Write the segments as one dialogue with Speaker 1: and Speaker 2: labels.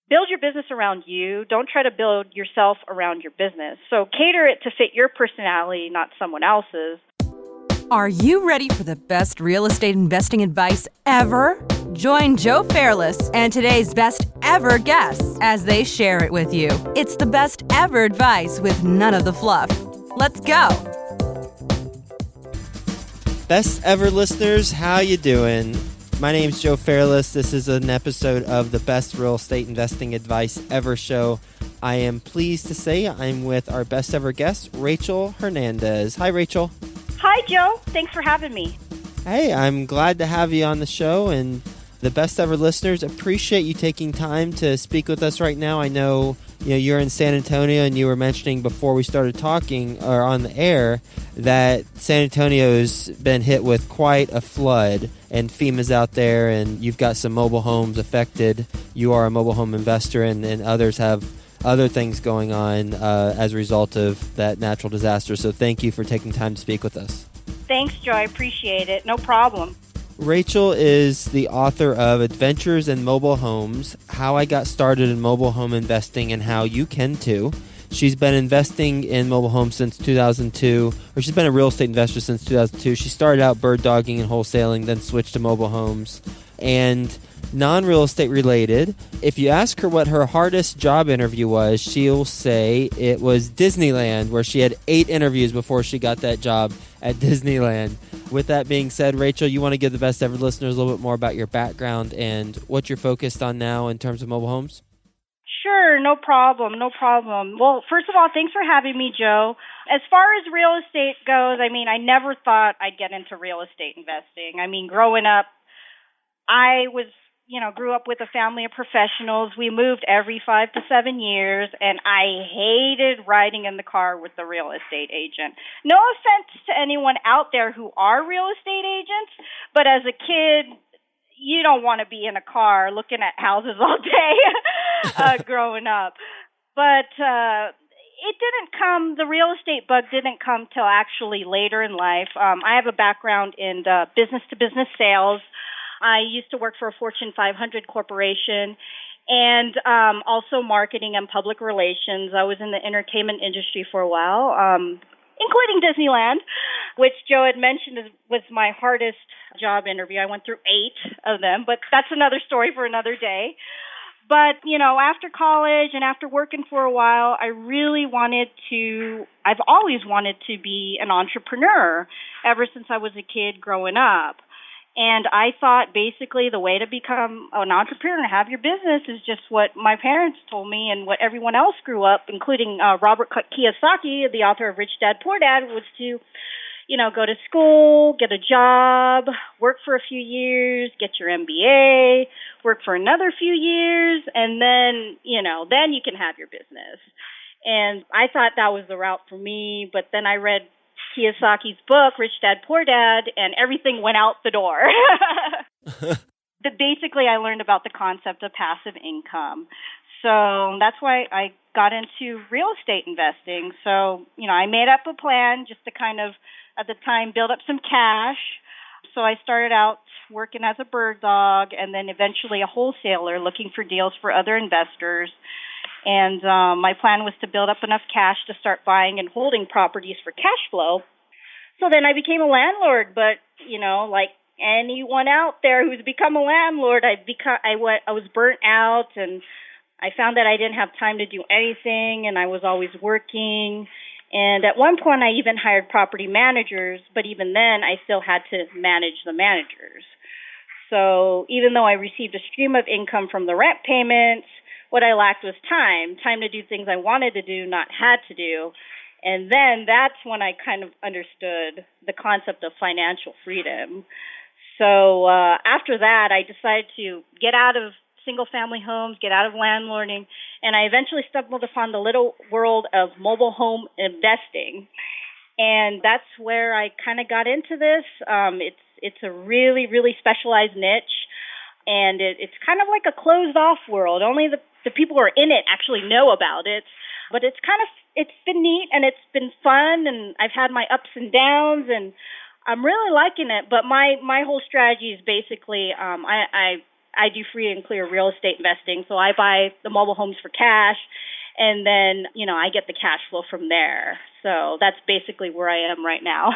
Speaker 1: build your business around you. Don't try to build yourself around your business. So cater it to fit your personality, not someone else's.
Speaker 2: Are you ready for the best real estate investing advice ever? Join Joe Fairless and today's best ever guests as they share it with you. It's the best ever advice with none of the fluff. Let's go.
Speaker 3: Best ever listeners, how you doing? My name's Joe Fairless. This is an episode of the Best Real Estate Investing Advice Ever show. I am pleased to say I'm with our best ever guest, Rachel Hernandez. Hi, Rachel.
Speaker 1: Hi, Joe. Thanks for having me.
Speaker 3: Hey, I'm glad to have you on the show, and the best ever listeners appreciate you taking time to speak with us right now. I know you're in San Antonio, and you were mentioning before we started talking or on the air that San Antonio's been hit with quite a flood, and FEMA's out there, and you've got some mobile homes affected. You are a mobile home investor, and others have other things going on as a result of that natural disaster. So thank you for taking time to speak with us.
Speaker 1: Thanks, Joe. I appreciate it. No problem.
Speaker 3: Rachel is the author of Adventures in Mobile Homes, How I Got Started in Mobile Home Investing and How You Can Too. She's been investing in mobile homes since 2002, or she's been a real estate investor since 2002. She started out bird dogging and wholesaling, then switched to mobile homes. And non-real estate related, if you ask her what her hardest job interview was, she'll say it was Disneyland, where she had 8 interviews before she got that job at Disneyland. With that being said, Rachel, you want to give the best ever listeners a little bit more about your background and what you're focused on now in terms of mobile homes?
Speaker 1: Sure, no problem. Well, first of all, thanks for having me, Joe. As far as real estate goes, I never thought I'd get into real estate investing. Growing up, I grew up with a family of professionals. We moved every 5 to 7 years, and I hated riding in the car with the real estate agent. No offense to anyone out there who are real estate agents, but as a kid, you don't want to be in a car looking at houses all day growing up. But the real estate bug didn't come till actually later in life. I have a background in business-to-business sales. I used to work for a Fortune 500 corporation and also marketing and public relations. I was in the entertainment industry for a while, including Disneyland, which Joe had mentioned was my hardest job interview. I went through 8 of them, but that's another story for another day. But, after college and after working for a while, I've always wanted to be an entrepreneur ever since I was a kid growing up. And I thought basically the way to become an entrepreneur and have your business is just what my parents told me and what everyone else grew up, including Robert Kiyosaki, the author of Rich Dad, Poor Dad, was to, go to school, get a job, work for a few years, get your MBA, work for another few years, and then you can have your business. And I thought that was the route for me, but then I read Kiyosaki's book, Rich Dad, Poor Dad, and everything went out the door. But basically, I learned about the concept of passive income. So that's why I got into real estate investing. So, I made up a plan just to kind of, at the time, build up some cash. So I started out working as a bird dog and then eventually a wholesaler looking for deals for other investors. And my plan was to build up enough cash to start buying and holding properties for cash flow. So then I became a landlord. But, like anyone out there who's become a landlord, I was burnt out, and I found that I didn't have time to do anything, and I was always working. And at one point, I even hired property managers, but even then, I still had to manage the managers. So even though I received a stream of income from the rent payments, what I lacked was time to do things I wanted to do, not had to do. And then that's when I kind of understood the concept of financial freedom. So after that, I decided to get out of single-family homes, get out of landlording, and I eventually stumbled upon the little world of mobile home investing. And that's where I kind of got into this. It's a really, really specialized niche, and it's kind of like a closed-off world. Only the people who are in it actually know about it. But it's been neat, and it's been fun, and I've had my ups and downs, and I'm really liking it. But my whole strategy is basically I I do free and clear real estate investing. So I buy the mobile homes for cash, and then, I get the cash flow from there. So that's basically where I am right now.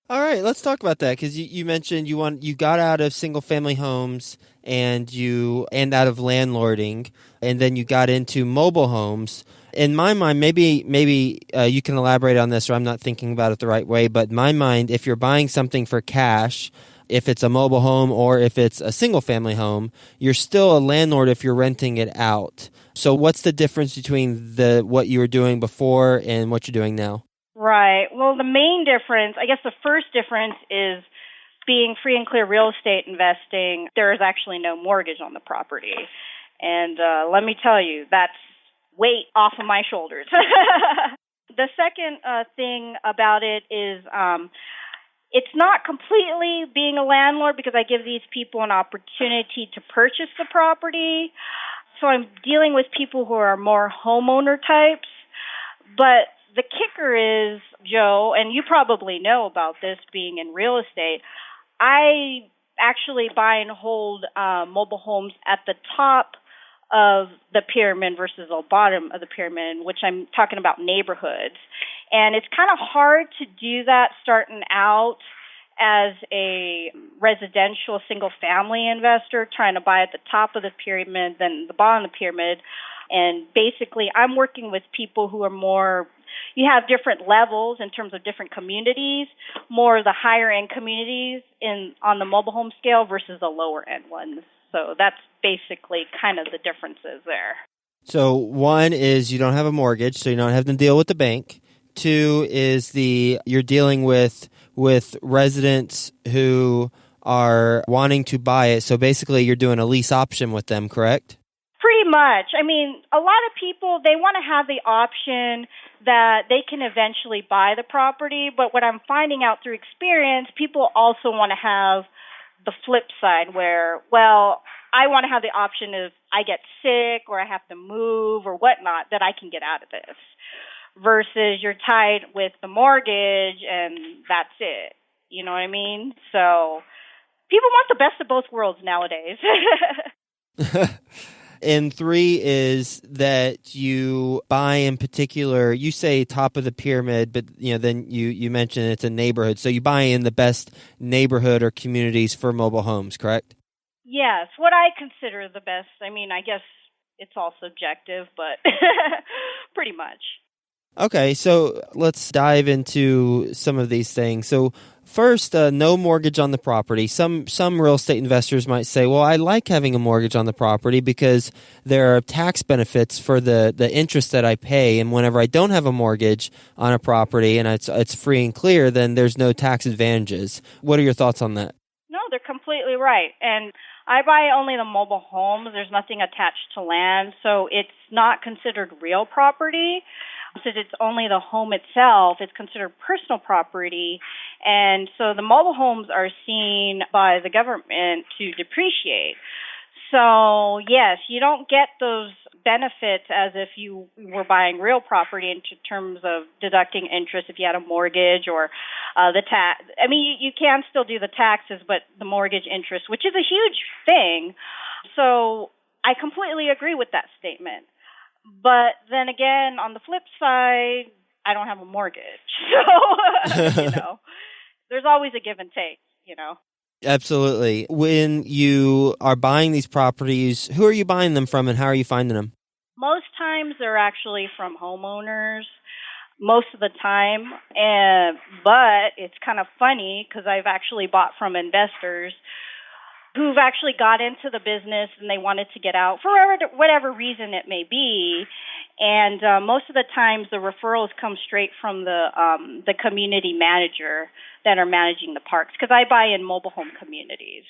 Speaker 3: All right, let's talk about that because you mentioned you got out of single family homes and out of landlording, and then you got into mobile homes. In my mind, maybe you can elaborate on this, or I'm not thinking about it the right way. But in my mind, if you're buying something for cash, if it's a mobile home or if it's a single family home, you're still a landlord if you're renting it out. So what's the difference between what you were doing before and what you're doing now?
Speaker 1: Right. Well, the main difference, I guess the first difference is being free and clear real estate investing, there is actually no mortgage on the property. And let me tell you, that's weight off of my shoulders. The second thing about it is it's not completely being a landlord because I give these people an opportunity to purchase the property. So I'm dealing with people who are more homeowner types. But the kicker is, Joe, and you probably know about this being in real estate, I actually buy and hold mobile homes at the top of the pyramid versus the bottom of the pyramid, which I'm talking about neighborhoods. And it's kind of hard to do that starting out as a residential single-family investor, trying to buy at the top of the pyramid than the bottom of the pyramid. And basically, I'm working with people who are more, you have different levels in terms of different communities, more of the higher-end communities on the mobile home scale versus the lower-end ones. So that's basically kind of the differences there.
Speaker 3: So one is you don't have a mortgage, so you don't have to deal with the bank. Two is you're dealing with residents who are wanting to buy it. So basically you're doing a lease option with them, correct?
Speaker 1: Pretty much. I mean, a lot of people, they want to have the option that they can eventually buy the property. But what I'm finding out through experience, people also want to have the flip side where, well, I want to have the option if I get sick or I have to move or whatnot, that I can get out of this. Versus you're tied with the mortgage and that's it. You know what I mean? So people want the best of both worlds nowadays.
Speaker 3: And three is that you buy in particular, you say top of the pyramid, but then you mentioned it's a neighborhood. So you buy in the best neighborhood or communities for mobile homes, correct?
Speaker 1: Yes, what I consider the best. I mean, I guess it's all subjective, but pretty much.
Speaker 3: Okay, so let's dive into some of these things. So first, no mortgage on the property. Some real estate investors might say, well, I like having a mortgage on the property because there are tax benefits for the interest that I pay. And whenever I don't have a mortgage on a property and it's free and clear, then there's no tax advantages. What are your thoughts on that?
Speaker 1: No, they're completely right. And I buy only the mobile homes. There's nothing attached to land, so it's not considered real property. Since it's only the home itself, it's considered personal property. And so the mobile homes are seen by the government to depreciate. So, yes, you don't get those benefits as if you were buying real property in terms of deducting interest if you had a mortgage or the tax. I mean, you can still do the taxes, but the mortgage interest, which is a huge thing. So I completely agree with that statement. But then again, on the flip side, I don't have a mortgage. So, there's always a give and take,
Speaker 3: Absolutely. When you are buying these properties, who are you buying them from and how are you finding them?
Speaker 1: Most times they're actually from homeowners, most of the time. But it's kind of funny because I've actually bought from investors who've actually got into the business and they wanted to get out for whatever reason it may be. And most of the times the referrals come straight from the community manager that are managing the parks because I buy in mobile home communities.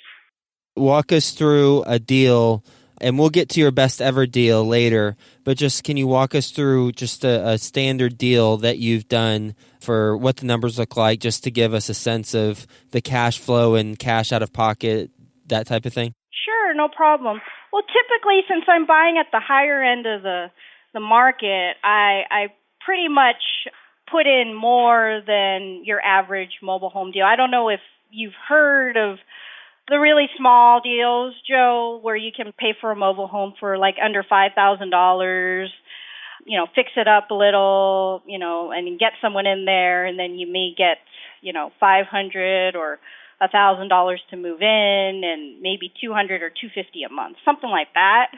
Speaker 3: Walk us through a deal, and we'll get to your best ever deal later, but just can you walk us through just a standard deal that you've done for what the numbers look like, just to give us a sense of the cash flow and cash out of pocket, that type of thing?
Speaker 1: Sure, no problem. Well, typically, since I'm buying at the higher end of the market, I pretty much put in more than your average mobile home deal. I don't know if you've heard of the really small deals, Joe, where you can pay for a mobile home for like under $5,000, fix it up a little, and get someone in there, and then you may get, $500 or $1,000 to move in, and maybe $200 or $250 a month, something like that.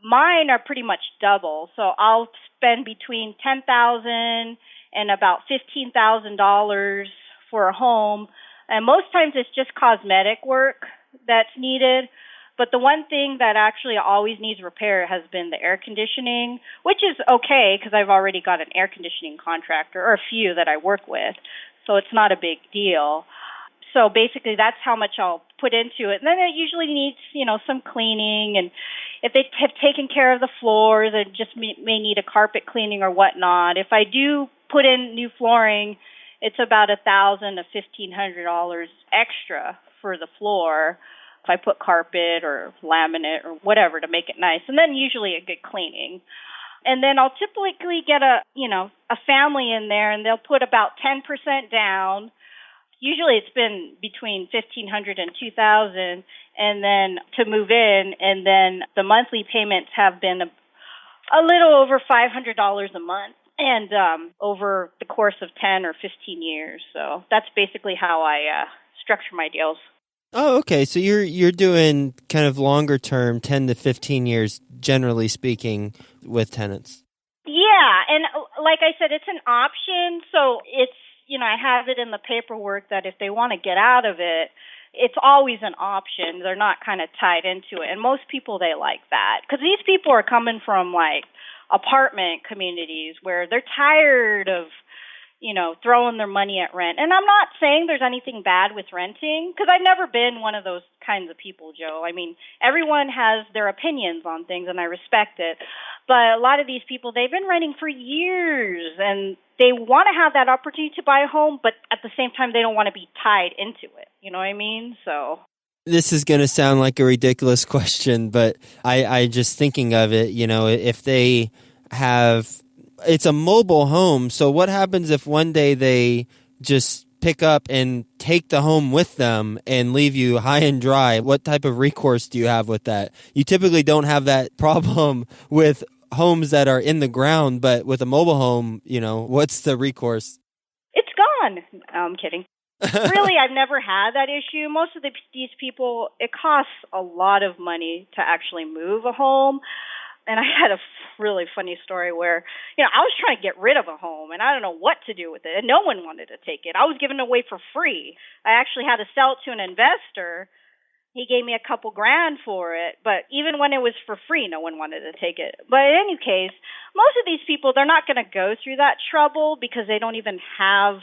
Speaker 1: Mine are pretty much double, so I'll spend between $10,000 and about $15,000 for a home, and most times it's just cosmetic work that's needed. But the one thing that actually always needs repair has been the air conditioning, which is okay because I've already got an air conditioning contractor, or a few that I work with, so it's not a big deal. So basically that's how much I'll put into it. And then it usually needs, some cleaning, and if they have taken care of the floors, it just may need a carpet cleaning or whatnot. If I do put in new flooring, it's about $1,000 to $1,500 extra for the floor if I put carpet or laminate or whatever to make it nice, and then usually a good cleaning. And then I'll typically get a family in there, and they'll put about 10% down. Usually it's been between $1,500 and $2,000, and then to move in, and then the monthly payments have been a little over $500 a month, and over the course of 10 or 15 years. So that's basically how I structure my deals.
Speaker 3: Oh, okay. So you're doing kind of longer term, 10 to 15 years, generally speaking, with tenants.
Speaker 1: Yeah, and like I said, it's an option. So it's, I have it in the paperwork that if they want to get out of it, it's always an option. They're not kind of tied into it. And most people, they like that. Because these people are coming from, like, apartment communities where they're tired of, throwing their money at rent. And I'm not saying there's anything bad with renting, because I've never been one of those kinds of people, Joe. I mean, everyone has their opinions on things, and I respect it. But a lot of these people, they've been renting for years, and they want to have that opportunity to buy a home, but at the same time, they don't want to be tied into it. You know what I mean? So
Speaker 3: this is going to sound like a ridiculous question, but I just thinking of it, if they have, it's a mobile home. So what happens if one day they just pick up and take the home with them and leave you high and dry? What type of recourse do you have with that? You typically don't have that problem with homes that are in the ground, but with a mobile home, what's the recourse?
Speaker 1: It's gone. No, I'm kidding. Really, I've never had that issue. Most of these people, it costs a lot of money to actually move a home. And I had a really funny story where, I was trying to get rid of a home, and I don't know what to do with it, and no one wanted to take it. I was giving it away for free. I actually had to sell it to an investor. He gave me a couple grand for it, but even when it was for free, no one wanted to take it. But in any case, most of these people, they're not going to go through that trouble because they don't even have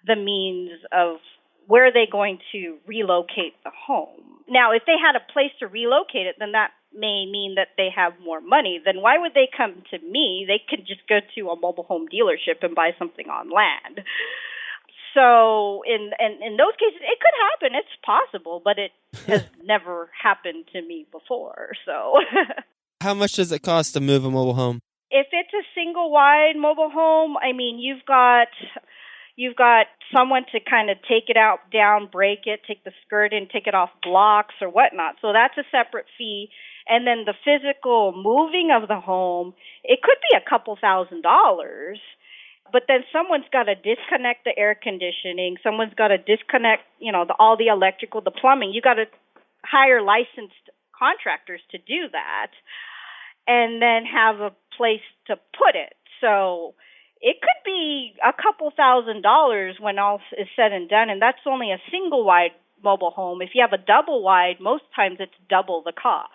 Speaker 1: the means of where they're going to relocate the home. Now, if they had a place to relocate it, then that may mean that they have more money. Then why would they come to me? They could just go to a mobile home dealership and buy something on land. So in those cases, it could happen. It's possible, but it has never happened to me before. So
Speaker 3: how much does it cost to move a mobile home?
Speaker 1: If it's a single wide mobile home, I mean, you've got someone to kind of take it out, down, break it, take the skirt in, take it off blocks or whatnot. So that's a separate fee. And then the physical moving of the home, it could be a couple $1,000s. But then someone's got to disconnect the air conditioning. Someone's got to disconnect, all the electrical, the plumbing. You got to hire licensed contractors to do that, and then have a place to put it. So it could be a couple $1,000s when all is said and done, and that's only a single wide mobile home. If you have a double wide, most times it's double the cost.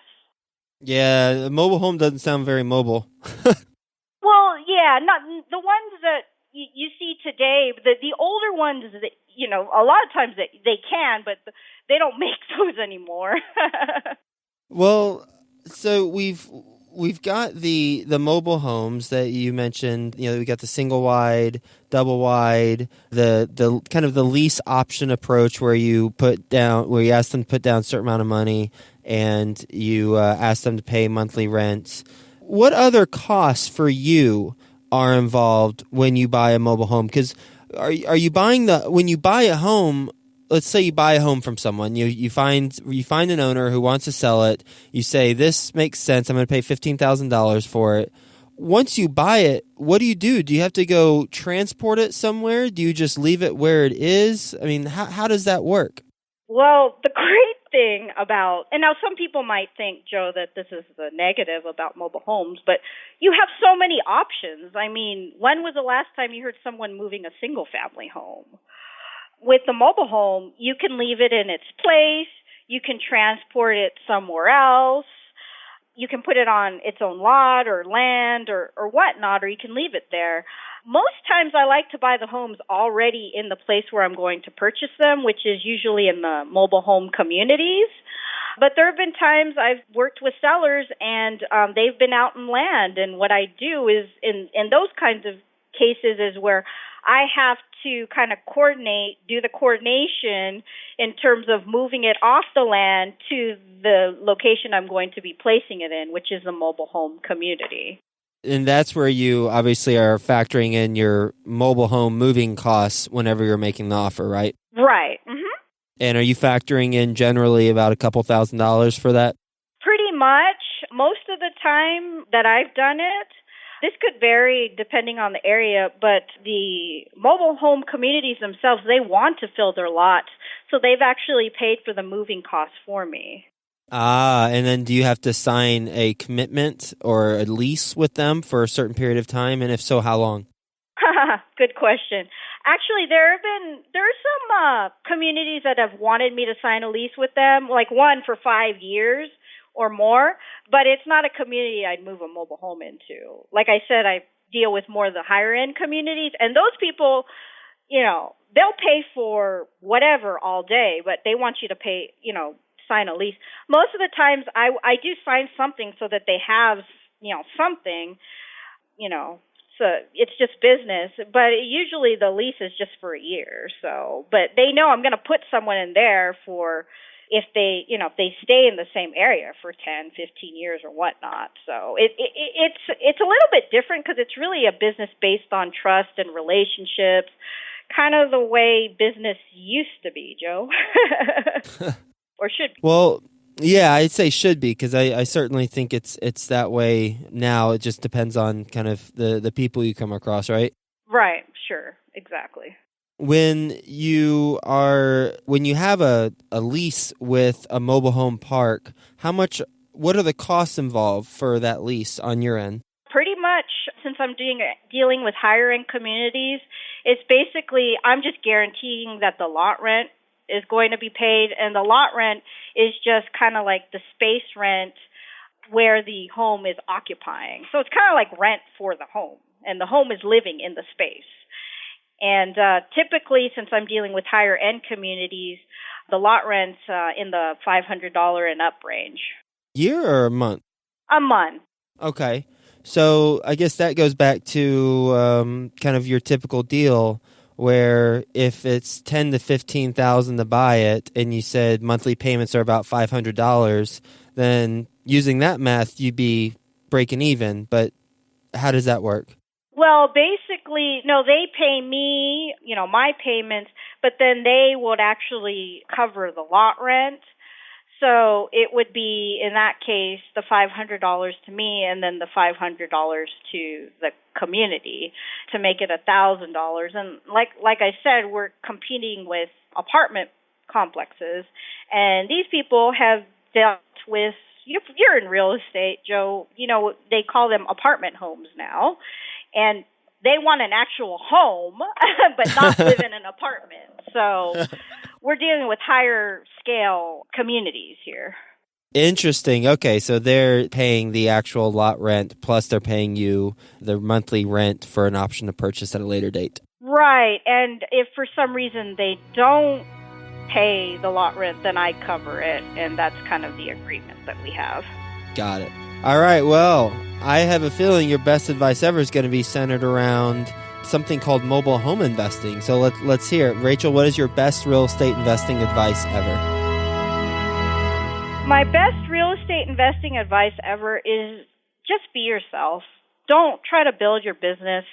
Speaker 1: Yeah,
Speaker 3: a mobile home doesn't sound very mobile.
Speaker 1: Well, yeah, not the ones that you see today. The older ones, a lot of times they can, but they don't make those anymore.
Speaker 3: Well, so we've got the mobile homes that you mentioned. We got the single wide, double wide, the kind of the lease option approach where you ask them to put down a certain amount of money and you ask them to pay monthly rent. What other costs for you are involved when you buy a mobile home? Because are you buying when you buy a home, let's say you buy a home from someone. You find an owner who wants to sell it. You say, this makes sense. I'm going to pay $15,000 for it. Once you buy it, what do you do? Do you have to go transport it somewhere? Do you just leave it where it is? I mean, how does that work?
Speaker 1: Well, the great thing about, and now some people might think, Joe, that this is the negative about mobile homes, but you have so many options. I mean, when was the last time you heard someone moving a single family home? With the mobile home, you can leave it in its place, you can transport it somewhere else, you can put it on its own lot or land or whatnot, or you can leave it there. Most times I like to buy the homes already in the place where I'm going to purchase them, which is usually in the mobile home communities. But there have been times I've worked with sellers and they've been out in land. And what I do is in those kinds of cases is where I have to kind of do the coordination in terms of moving it off the land to the location I'm going to be placing it in, which is a mobile home community.
Speaker 3: And that's where you obviously are factoring in your mobile home moving costs whenever you're making the offer, right?
Speaker 1: Right. Mm-hmm.
Speaker 3: And are you factoring in generally about a couple $1,000s for that?
Speaker 1: Pretty much. Most of the time that I've done it, this could vary depending on the area, but the mobile home communities themselves, they want to fill their lots, so they've actually paid for the moving costs for me.
Speaker 3: Ah, and then do you have to sign a commitment or a lease with them for a certain period of time? And if so, how long?
Speaker 1: Good question. Actually, there are some communities that have wanted me to sign a lease with them, like one for 5 years or more, but it's not a community I'd move a mobile home into. Like I said, I deal with more of the higher end communities, and those people, they'll pay for whatever all day, but they want you to pay, sign a lease. Most of the times I do sign something so that they have, something, so it's just business, but usually the lease is just for a year. So, but they know I'm going to put someone in there for if they stay in the same area for 10, 15 years or whatnot. So it's a little bit different because it's really a business based on trust and relationships, kind of the way business used to be, Joe. Or should be.
Speaker 3: Well, yeah, I'd say should be, because I certainly think it's that way now. It just depends on kind of the people you come across, right?
Speaker 1: Right, sure, exactly.
Speaker 3: When you have a lease with a mobile home park, what are the costs involved for that lease on your end?
Speaker 1: Pretty much, since I'm dealing with higher end communities, it's basically I'm just guaranteeing that the lot rent is going to be paid, and the lot rent is just kind of like the space rent where the home is occupying. So it's kind of like rent for the home, and the home is living in the space. And typically, since I'm dealing with higher end communities, the lot rent's in the $500 and up range.
Speaker 3: Year or a month?
Speaker 1: A month.
Speaker 3: Okay. So I guess that goes back to kind of your typical deal, where if it's $10,000 to $15,000 to buy it, and you said monthly payments are about $500, then using that math, you'd be breaking even. But how does that work?
Speaker 1: Well, basically, no, they pay me, my payments, but then they would actually cover the lot rent. So it would be, in that case, the $500 to me and then the $500 to the community to make it $1,000. And like I said, we're competing with apartment complexes, and these people have dealt with, you're in real estate, Joe, they call them apartment homes now. And they want an actual home, but not live in an apartment. So we're dealing with higher scale communities here.
Speaker 3: Interesting. Okay, so they're paying the actual lot rent, plus they're paying you the monthly rent for an option to purchase at a later date.
Speaker 1: Right. And if for some reason they don't pay the lot rent, then I cover it. And that's kind of the agreement that we have.
Speaker 3: Got it. All right, well, I have a feeling your best advice ever is going to be centered around something called mobile home investing. So let's hear it. Rachel, what is your best real estate investing advice ever?
Speaker 1: My best real estate investing advice ever is just be yourself. Don't try to build your business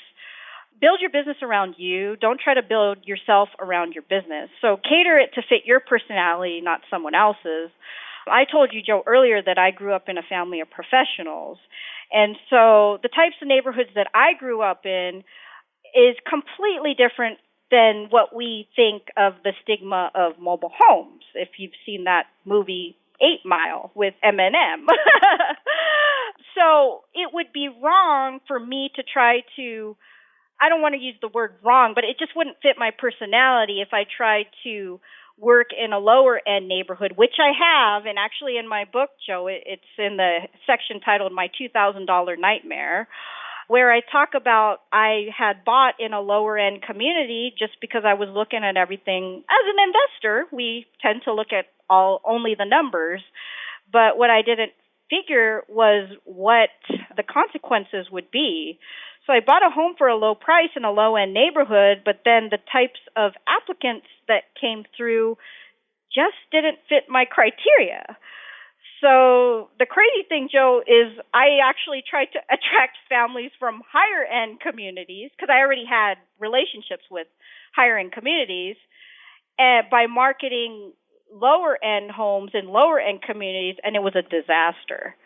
Speaker 1: build your business around you. Don't try to build yourself around your business. So cater it to fit your personality, not someone else's. I told you, Joe, earlier that I grew up in a family of professionals. And so the types of neighborhoods that I grew up in is completely different than what we think of the stigma of mobile homes, if you've seen that movie 8 Mile with Eminem. So it would be wrong for me to try to, I don't want to use the word wrong, but it just wouldn't fit my personality if I tried to work in a lower end neighborhood, which I have. And actually in my book, Joe, it's in the section titled My $2,000 Nightmare, where I talk about I had bought in a lower end community just because I was looking at everything. As an investor, we tend to look at only the numbers, but what I didn't figure was what the consequences would be. So I bought a home for a low price in a low-end neighborhood, but then the types of applicants that came through just didn't fit my criteria. So the crazy thing, Joe, is I actually tried to attract families from higher-end communities because I already had relationships with higher-end communities by marketing lower-end homes in lower-end communities, and it was a disaster.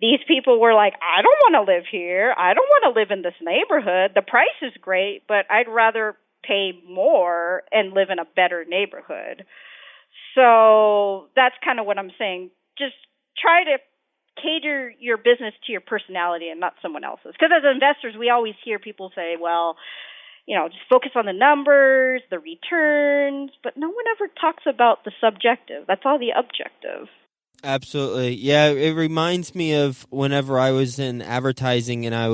Speaker 1: These people were like, I don't want to live here. I don't want to live in this neighborhood. The price is great, but I'd rather pay more and live in a better neighborhood. So that's kind of what I'm saying. Just try to cater your business to your personality and not someone else's. Because as investors, we always hear people say, well, just focus on the numbers, the returns, but no one ever talks about the subjective. That's all the objective.
Speaker 3: Absolutely. Yeah, it reminds me of whenever I was in advertising and I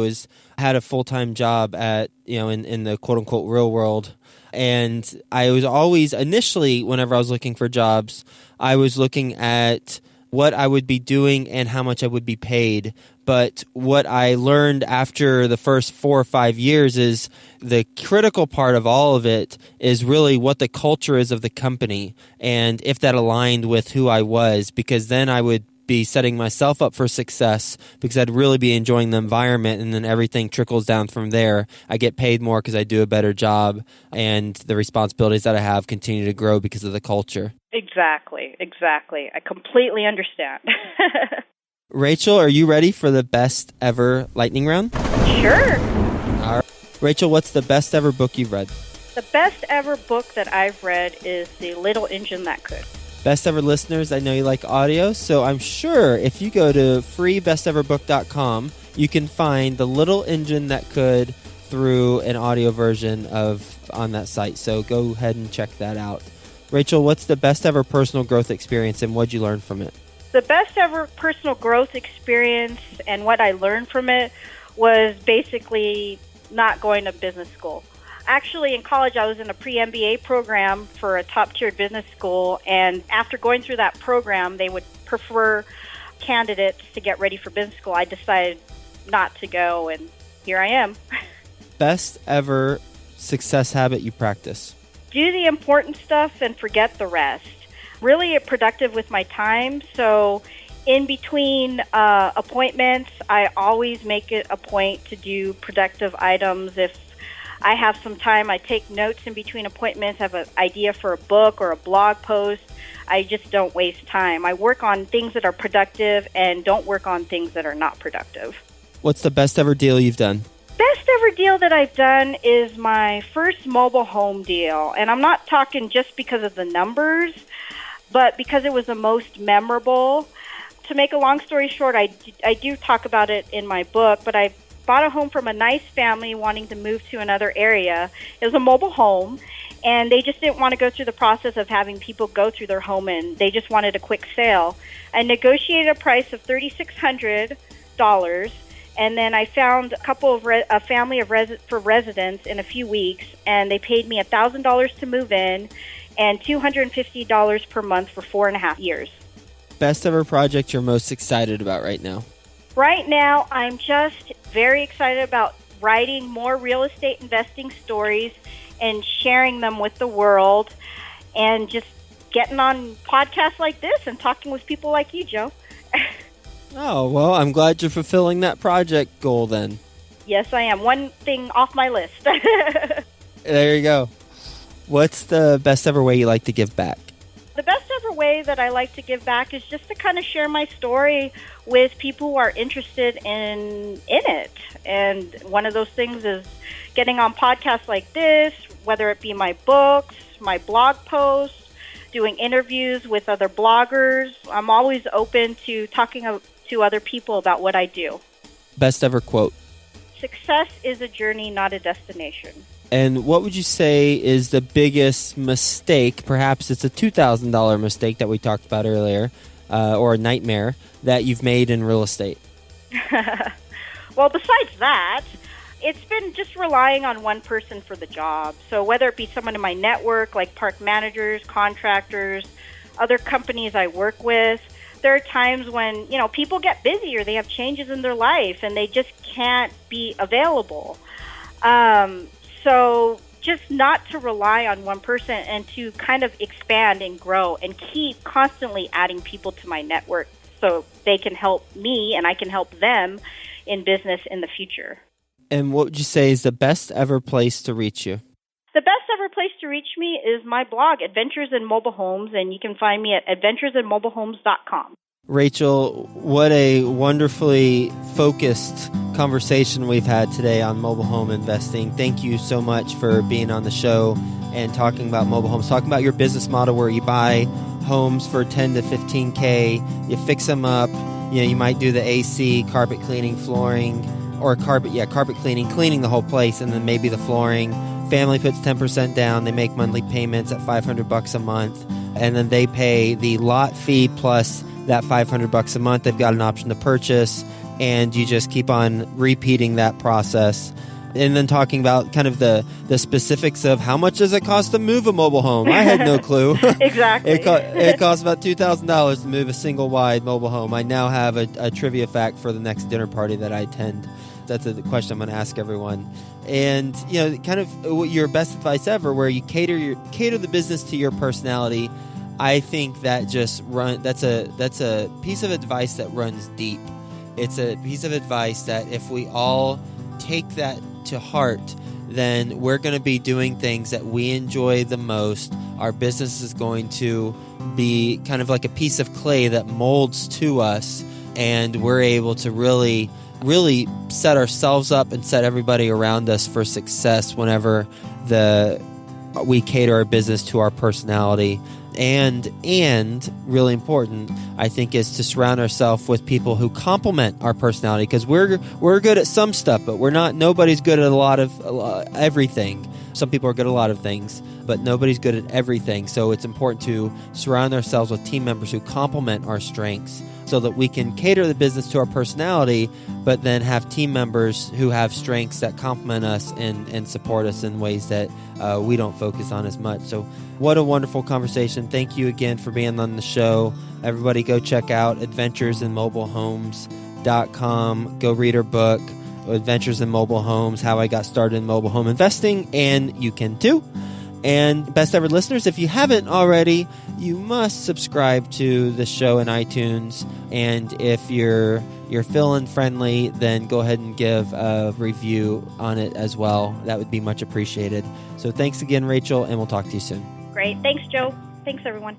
Speaker 3: had a full-time job at, in the quote-unquote real world. And I was always, initially, whenever I was looking for jobs, I was looking at what I would be doing and how much I would be paid. But what I learned after the first 4 or 5 years is the critical part of all of it is really what the culture is of the company and if that aligned with who I was, because then I would be setting myself up for success because I'd really be enjoying the environment, and then everything trickles down from there. I get paid more because I do a better job, and the responsibilities that I have continue to grow because of the culture. Exactly.
Speaker 1: I completely understand.
Speaker 3: Rachel, are you ready for the best ever lightning round?
Speaker 1: Sure.
Speaker 3: All right. Rachel, what's the best ever book you've read?
Speaker 1: The best ever book that I've read is The Little Engine That Could.
Speaker 3: Best ever listeners, I know you like audio, so I'm sure if you go to freebesteverbook.com, you can find The Little Engine That Could through an audio version on that site. So go ahead and check that out. Rachel, what's the best ever personal growth experience and what'd you learn from it?
Speaker 1: The best ever personal growth experience and what I learned from it was basically not going to business school. Actually, in college, I was in a pre-MBA program for a top-tiered business school, and after going through that program, they would prefer candidates to get ready for business school. I decided not to go, and here I am.
Speaker 3: Best ever success habit you practice?
Speaker 1: Do the important stuff and forget the rest. Really productive with my time, so in between appointments, I always make it a point to do productive items. If I have some time, I take notes in between appointments, have an idea for a book or a blog post. I just don't waste time. I work on things that are productive and don't work on things that are not productive.
Speaker 3: What's the best ever deal you've done?
Speaker 1: Best ever deal that I've done is my first mobile home deal. And I'm not talking just because of the numbers, but because it was the most memorable. To make a long story short, I do talk about it in my book, but I bought a home from a nice family wanting to move to another area. It was a mobile home, and they just didn't want to go through the process of having people go through their home, and they just wanted a quick sale. I negotiated a price of $3,600, and then I found a family for residents in a few weeks, and they paid me $1,000 to move in and $250 per month for 4.5 years.
Speaker 3: Best ever project you're most excited about right now?
Speaker 1: Right now, I'm just very excited about writing more real estate investing stories and sharing them with the world, and just getting on podcasts like this and talking with people like you, Joe.
Speaker 3: Oh, well, I'm glad you're fulfilling that project goal then.
Speaker 1: Yes, I am. One thing off my list.
Speaker 3: There you go. What's the best ever way you like to give back?
Speaker 1: The best ever way that I like to give back is just to kind of share my story with people who are interested in it. And one of those things is getting on podcasts like this, whether it be my books, my blog posts, doing interviews with other bloggers. I'm always open to talking to other people about what I do.
Speaker 3: Best ever quote?
Speaker 1: Success is a journey, not a destination.
Speaker 3: And what would you say is the biggest mistake, perhaps it's a $2,000 mistake that we talked about earlier, or a nightmare, that you've made in real estate?
Speaker 1: Well, besides that, it's been just relying on one person for the job. So whether it be someone in my network, like park managers, contractors, other companies I work with, there are times when, people get busy or they have changes in their life and they just can't be available. So just not to rely on one person and to kind of expand and grow and keep constantly adding people to my network so they can help me and I can help them in business in the future. And
Speaker 3: what would you say is the best ever place to reach you?
Speaker 1: The best ever place to reach me is my blog, Adventures in Mobile Homes, and you can find me at adventuresinmobilehomes.com.
Speaker 3: Rachel, what a wonderfully focused conversation we've had today on mobile home investing. Thank you so much for being on the show and talking about mobile homes, talking about your business model where you buy homes for 10 to 15K, you fix them up, you might do the AC, carpet cleaning, flooring, or carpet cleaning the whole place, and then maybe the flooring. Family puts 10% down, they make monthly payments at $500 a month, and then they pay the lot fee plus that $500 a month. They've got an option to purchase, and you just keep on repeating that process. And then talking about kind of the specifics of how much does it cost to move a mobile home. I had no clue.
Speaker 1: Exactly.
Speaker 3: It costs about $2,000 to move a single wide mobile home. I now have a trivia fact for the next dinner party that I attend. That's a question I'm going to ask everyone. And, kind of your best advice ever, where you cater the business to your personality. I think that that's a piece of advice that runs deep. It's a piece of advice that if we all take that to heart, then we're going to be doing things that we enjoy the most. Our business is going to be kind of like a piece of clay that molds to us, and we're able to really set ourselves up and set everybody around us for success whenever we cater our business to our personality. And really important, I think, is to surround ourselves with people who complement our personality, because we're good at some stuff, but nobody's good at a lot of everything. Some people are good at a lot of things, but nobody's good at everything. So it's important to surround ourselves with team members who complement our strengths so that we can cater the business to our personality, but then have team members who have strengths that complement us and support us in ways that we don't focus on as much. So what a wonderful conversation. Thank you again for being on the show. Everybody go check out adventuresinmobilehomes.com. Go read her book, Adventures in Mobile Homes, How I Got Started in Mobile Home Investing, and you can too. And best ever listeners, if you haven't already, you must subscribe to the show in iTunes. And if you're feeling friendly, then go ahead and give a review on it as well. That would be much appreciated. So thanks again, Rachel, and we'll talk to you soon.
Speaker 1: Great. Thanks, Joe. Thanks, everyone.